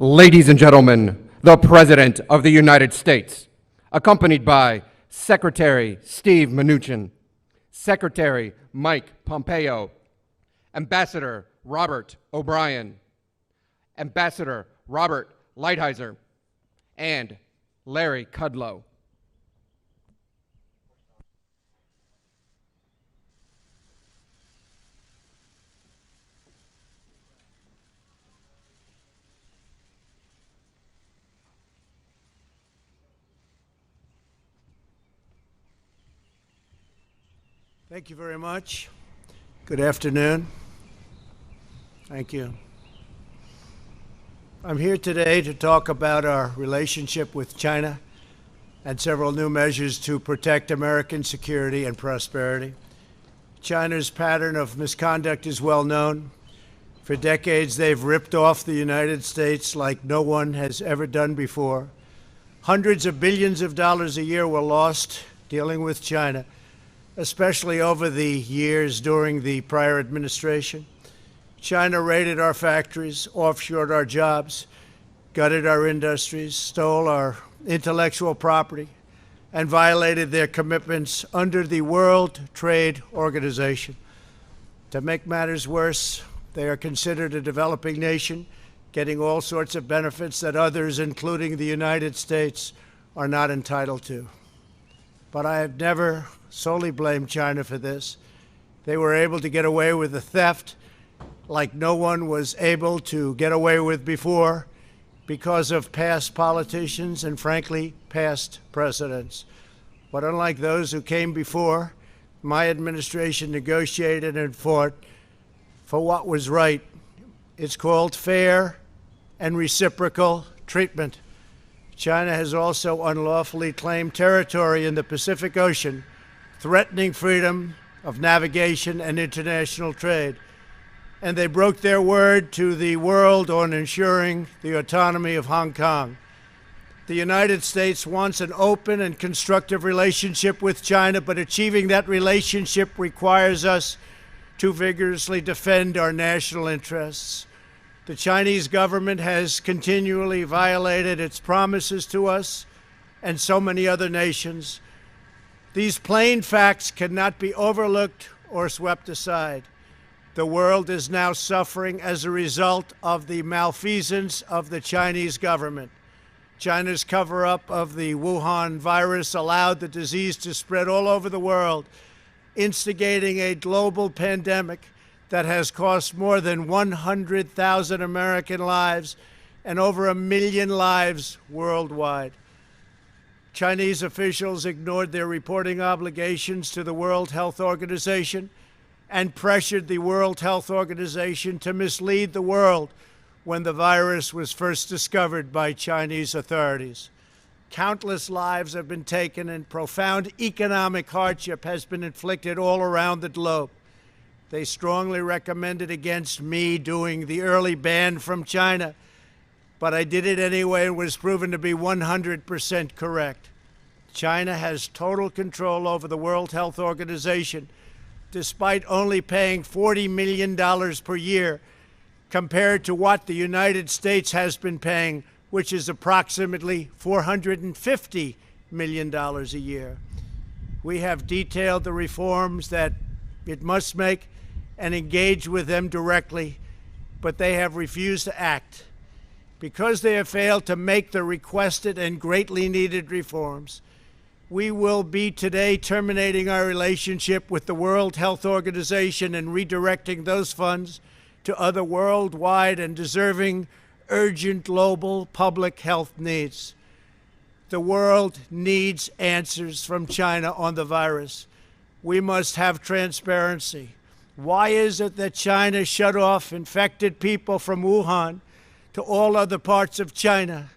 Ladies and gentlemen, the President of the United States, accompanied by Secretary Steve Mnuchin, Secretary Mike Pompeo, Ambassador Robert O'Brien, Ambassador Robert Lighthizer, and Larry Kudlow. Thank you very much. Good afternoon. Thank you. I'm here today to talk about our relationship with China and several new measures to protect American security and prosperity. China's pattern of misconduct is well known. For decades, they've ripped off the United States like no one has ever done before. Hundreds of billions of dollars a year were lost dealing with China, especially over the years during the prior administration. China raided our factories, offshored our jobs, gutted our industries, stole our intellectual property, and violated their commitments under the World Trade Organization. To make matters worse, they are considered a developing nation, getting all sorts of benefits that others, including the United States, are not entitled to. But I have never solely blamed China for this. They were able to get away with the theft like no one was able to get away with before because of past politicians and, frankly, past presidents. But unlike those who came before, my administration negotiated and fought for what was right. It's called fair and reciprocal treatment. China has also unlawfully claimed territory in the Pacific Ocean, threatening freedom of navigation and international trade. And they broke their word to the world on ensuring the autonomy of Hong Kong. The United States wants an open and constructive relationship with China, but achieving that relationship requires us to vigorously defend our national interests. The Chinese government has continually violated its promises to us and so many other nations. These plain facts cannot be overlooked or swept aside. The world is now suffering as a result of the malfeasance of the Chinese government. China's cover-up of the Wuhan virus allowed the disease to spread all over the world, instigating a global pandemic that has cost more than 100,000 American lives and over 1 million lives worldwide. Chinese officials ignored their reporting obligations to the World Health Organization and pressured the World Health Organization to mislead the world when the virus was first discovered by Chinese authorities. Countless lives have been taken and profound economic hardship has been inflicted all around the globe. They strongly recommended against me doing the early ban from China, but I did it anyway and was proven to be 100% correct. China has total control over the World Health Organization, despite only paying $40 million per year compared to what the United States has been paying, which is approximately $450 million a year. We have detailed the reforms that it must make and engage with them directly, but they have refused to act. Because they have failed to make the requested and greatly needed reforms, we will be today terminating our relationship with the World Health Organization and redirecting those funds to other worldwide and deserving urgent global public health needs. The world needs answers from China on the virus. We must have transparency. Why is it that China shut off infected people from Wuhan to all other parts of China?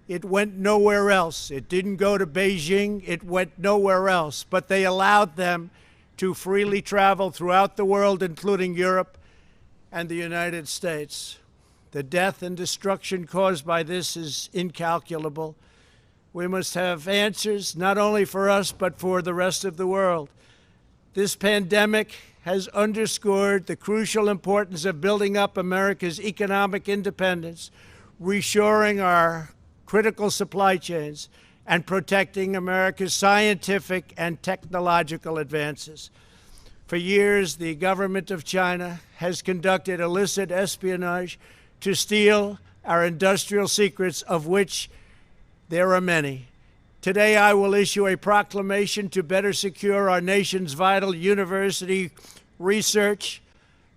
It went nowhere else. It didn't go to Beijing. It went nowhere else. But they allowed them to freely travel throughout the world, including Europe and the United States. The death and destruction caused by this is incalculable. We must have answers, not only for us, but for the rest of the world. This pandemic has underscored the crucial importance of building up America's economic independence, reshoring our critical supply chains, and protecting America's scientific and technological advances. For years, the government of China has conducted illicit espionage to steal our industrial secrets, of which there are many. Today, I will issue a proclamation to better secure our nation's vital university research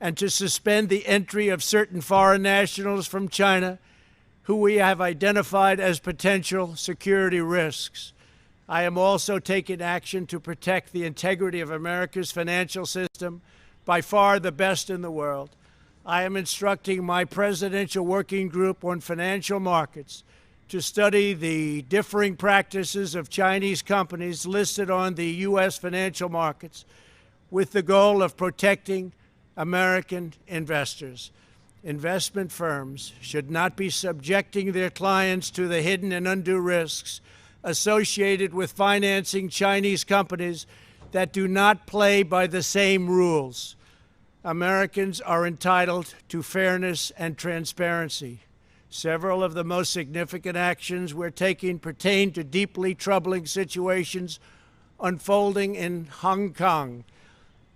and to suspend the entry of certain foreign nationals from China who we have identified as potential security risks. I am also taking action to protect the integrity of America's financial system, by far the best in the world. I am instructing my presidential working group on financial markets to study the differing practices of Chinese companies listed on the U.S. financial markets with the goal of protecting American investors. Investment firms should not be subjecting their clients to the hidden and undue risks associated with financing Chinese companies that do not play by the same rules. Americans are entitled to fairness and transparency. Several of the most significant actions we're taking pertain to deeply troubling situations unfolding in Hong Kong.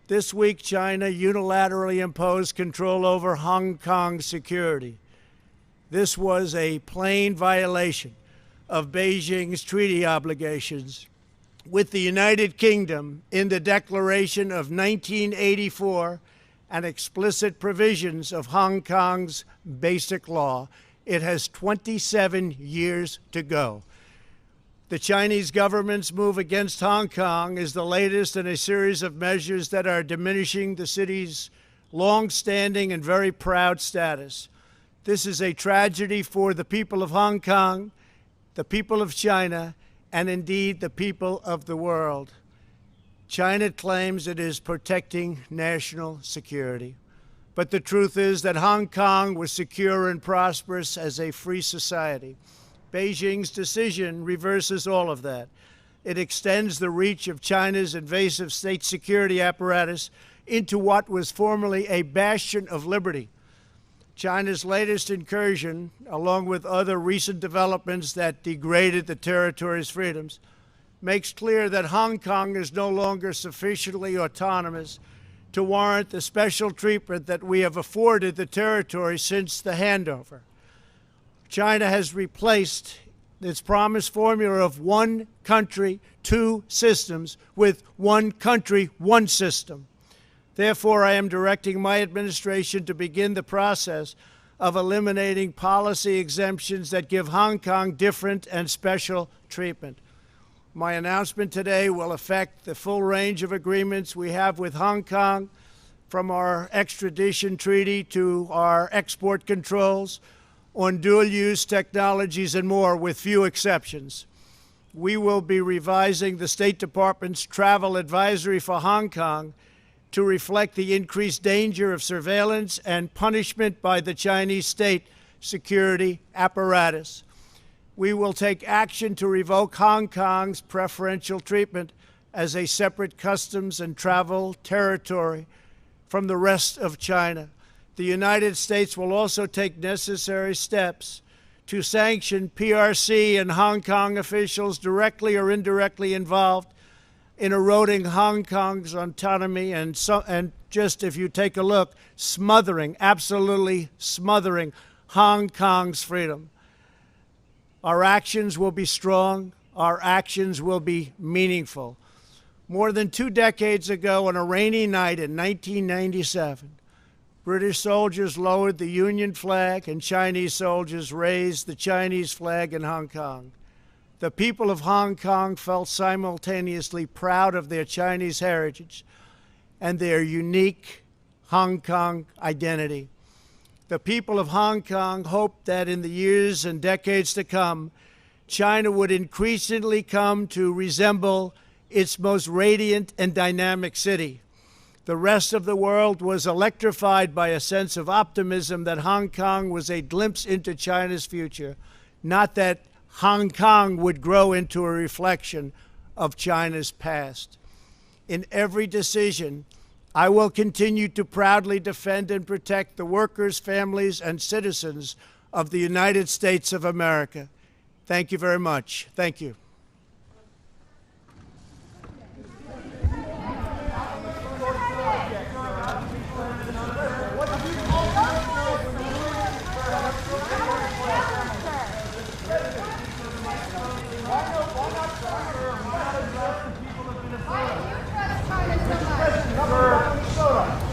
This week, China unilaterally imposed control over Hong Kong's security. This was a plain violation of Beijing's treaty obligations with the United Kingdom in the Declaration of 1984 and explicit provisions of Hong Kong's Basic Law. It has 27 years to go. The Chinese government's move against Hong Kong is the latest in a series of measures that are diminishing the city's long-standing and very proud status. This is a tragedy for the people of Hong Kong, the people of China, and indeed the people of the world. China claims it is protecting national security. But the truth is that Hong Kong was secure and prosperous as a free society. Beijing's decision reverses all of that. It extends the reach of China's invasive state security apparatus into what was formerly a bastion of liberty. China's latest incursion, along with other recent developments that degraded the territory's freedoms, makes clear that Hong Kong is no longer sufficiently autonomous to warrant the special treatment that we have afforded the territory since the handover. China has replaced its promised formula of one country, two systems with one country, one system. Therefore, I am directing my administration to begin the process of eliminating policy exemptions that give Hong Kong different and special treatment. My announcement today will affect the full range of agreements we have with Hong Kong, from our extradition treaty to our export controls on dual-use technologies and more, with few exceptions. We will be revising the State Department's travel advisory for Hong Kong to reflect the increased danger of surveillance and punishment by the Chinese state security apparatus. We will take action to revoke Hong Kong's preferential treatment as a separate customs and travel territory from the rest of China. The United States will also take necessary steps to sanction PRC and Hong Kong officials directly or indirectly involved in eroding Hong Kong's autonomy and just, if you take a look, absolutely smothering Hong Kong's freedom. Our actions will be strong. Our actions will be meaningful. More than 2 decades ago, on a rainy night in 1997, British soldiers lowered the Union flag and Chinese soldiers raised the Chinese flag in Hong Kong. The people of Hong Kong felt simultaneously proud of their Chinese heritage and their unique Hong Kong identity. The people of Hong Kong hoped that in the years and decades to come, China would increasingly come to resemble its most radiant and dynamic city. The rest of the world was electrified by a sense of optimism that Hong Kong was a glimpse into China's future, not that Hong Kong would grow into a reflection of China's past. In every decision, I will continue to proudly defend and protect the workers, families, and citizens of the United States of America. Thank you very much. Thank you.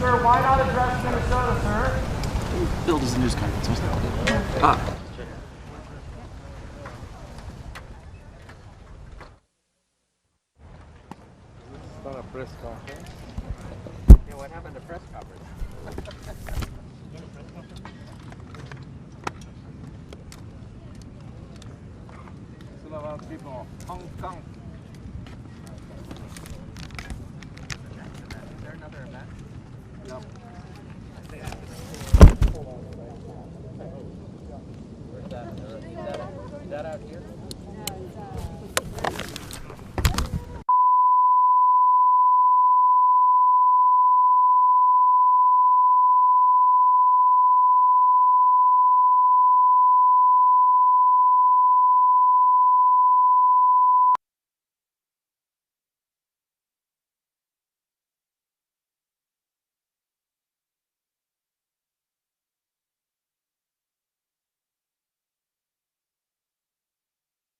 Sir, why not address Minnesota, sir? Bill does the news conference. What's that? Ah. It's not a press conference. Yeah, what happened to press coverage? It's all about people. Hong Kong. Is there another event? No. Where's that? Is that out here?